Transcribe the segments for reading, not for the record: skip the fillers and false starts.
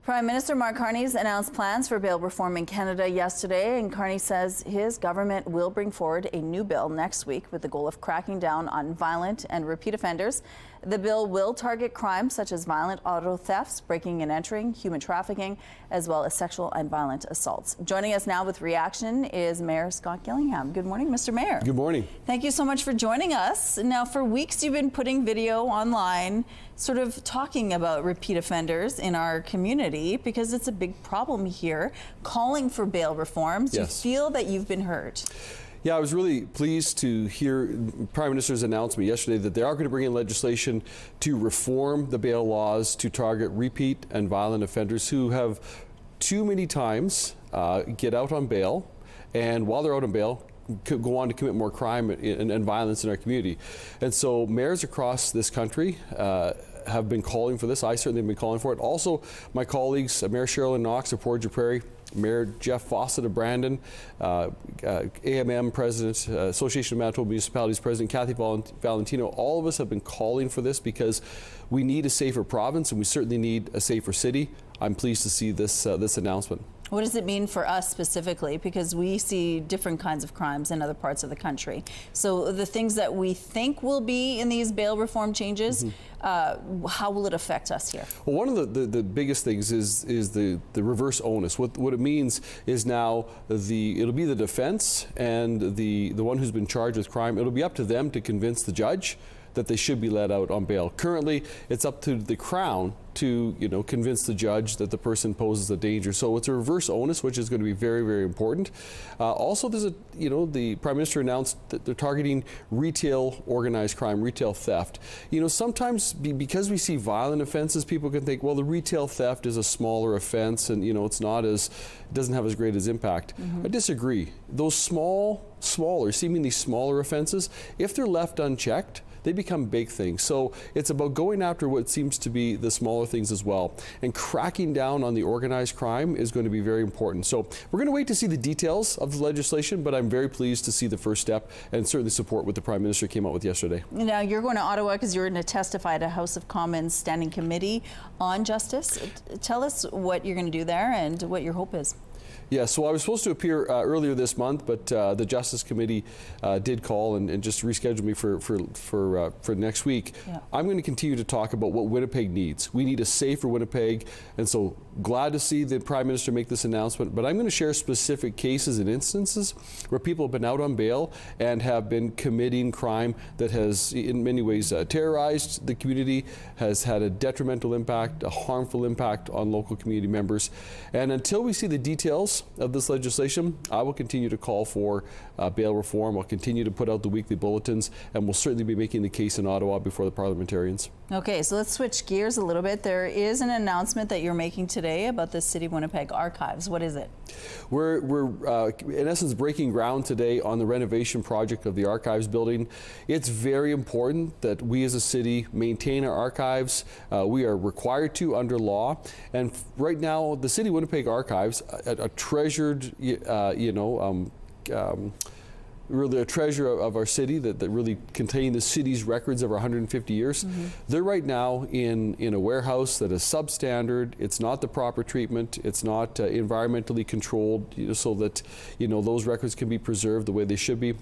Prime Minister Mark Carney's announced plans for bail reform in Canada yesterday, and Carney says his government will bring forward a new bill next week with the goal of cracking down on violent and repeat offenders. The bill will target crimes such as violent auto thefts, breaking and entering, human trafficking, as well as sexual and violent assaults. Joining us now with reaction is Mayor Scott Gillingham. Good morning, Mr. Mayor. Good morning. Thank you so much for joining us. Now, for weeks you've been putting video online sort of talking about repeat offenders in our community because it's a big problem here, calling for bail reforms. Yes. Do you feel that you've been heard? Yeah, I was really pleased to hear Prime Minister's announcement yesterday that they are going to bring in legislation to reform the bail laws to target repeat and violent offenders who have too many times get out on bail, and while they're out on bail, go on to commit more crime and violence in our community. And so mayors across this country have been calling for this. I certainly have been calling for it. Also, my colleagues, Mayor Cheryl Knox of Portage Prairie, Mayor Jeff Fawcett of Brandon, AMM President, Association of Manitoba Municipalities President Kathy Valentino, all of us have been calling for this because we need a safer province and we certainly need a safer city. I'm pleased to see this announcement. What does it mean for us specifically? Because we see different kinds of crimes in other parts of the country. So the things that we think will be in these bail reform changes, how will it affect us here? Well, one of the biggest things is the reverse onus. What it means is now it'll be the defense and the one who's been charged with crime. It'll be up to them to convince the judge that they should be let out on bail. Currently, it's up to the Crown to convince the judge that the person poses a danger. So it's a reverse onus, which is going to be very, very important. Also, there's the Prime Minister announced that they're targeting retail organized crime, retail theft. Sometimes because we see violent offenses, people can think, well, the retail theft is a smaller offense, and it doesn't have as great as impact. I disagree. Those smaller, seemingly smaller offenses, if they're left unchecked, they become big things. So it's about going after what seems to be the smaller things as well. And cracking down on the organized crime is going to be very important. So we're going to wait to see the details of the legislation, but I'm very pleased to see the first step and certainly support what the Prime Minister came out with yesterday. Now, you're going to Ottawa because you're going to testify at a House of Commons Standing Committee on Justice. Tell us what you're going to do there and what your hope is. Yeah, so I was supposed to appear earlier this month, but the Justice Committee did call and just rescheduled me for next week. Yeah. I'm going to continue to talk about what Winnipeg needs. We need a safer Winnipeg, and so glad to see the Prime Minister make this announcement, but I'm going to share specific cases and instances where people have been out on bail and have been committing crime that has in many ways terrorized the community, has had a detrimental impact, a harmful impact on local community members. And until we see the details of this legislation, I will continue to call for bail reform. I'll continue to put out the weekly bulletins, and we'll certainly be making the case in Ottawa before the parliamentarians. Okay, so let's switch gears a little bit. There is an announcement that you're making today about the City of Winnipeg Archives. What is it? We're in essence breaking ground today on the renovation project of the Archives building. It's very important that we as a city maintain our archives. We are required to under law, and right now the City of Winnipeg Archives, a treasured, really a treasure of our city that really contain the city's records of our 150 years. They're right now in a warehouse that is substandard. It's not the proper treatment. It's not environmentally controlled, so that those records can be preserved the way they should be.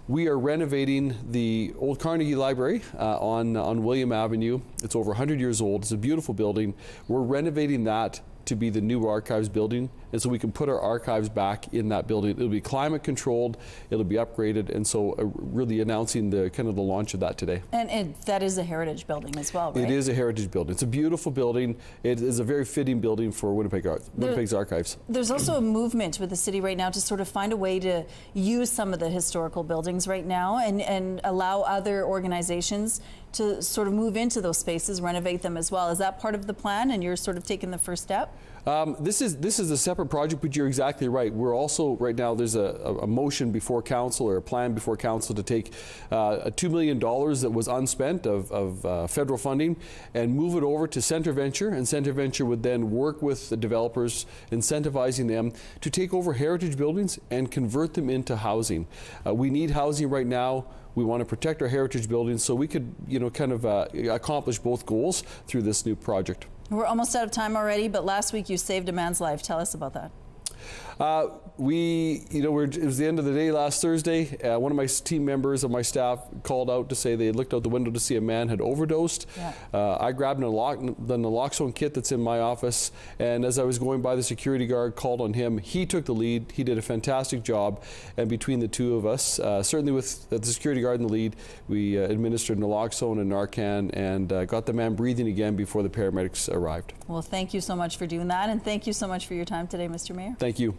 We are renovating the old Carnegie Library on William Avenue. It's over 100 years old. It's a beautiful building. We're renovating that to be the new archives building, and so we can put our archives back in that building. It'll be climate controlled, it'll be upgraded, and so really announcing the launch of that today. And that is a heritage building as well, right? It is a heritage building. It's a beautiful building. It is a very fitting building for Winnipeg's archives. There's also a movement with the city right now to sort of find a way to use some of the historical buildings right now and allow other organizations to sort of move into those spaces, renovate them as well. Is that part of the plan, and you're sort of taking the first step? This is a separate project, but you're exactly right. We're also, right now, there's a motion before council, or a plan before council, to take $2 million that was unspent of federal funding and move it over to Centre Venture, and Centre Venture would then work with the developers, incentivizing them to take over heritage buildings and convert them into housing. We need housing right now. We want to protect our heritage buildings, so we could, accomplish both goals through this new project. We're almost out of time already, but last week you saved a man's life. Tell us about that. It was the end of the day last Thursday. One of my team members of my staff called out to say they had looked out the window to see a man had overdosed. Yeah. I grabbed the naloxone kit that's in my office, and as I was going by, the security guard called on him. He took the lead. He did a fantastic job, and between the two of us, certainly with the security guard in the lead, we administered naloxone and Narcan and got the man breathing again before the paramedics arrived. Well, thank you so much for doing that, and thank you so much for your time today, Mr. Mayor. Thank you.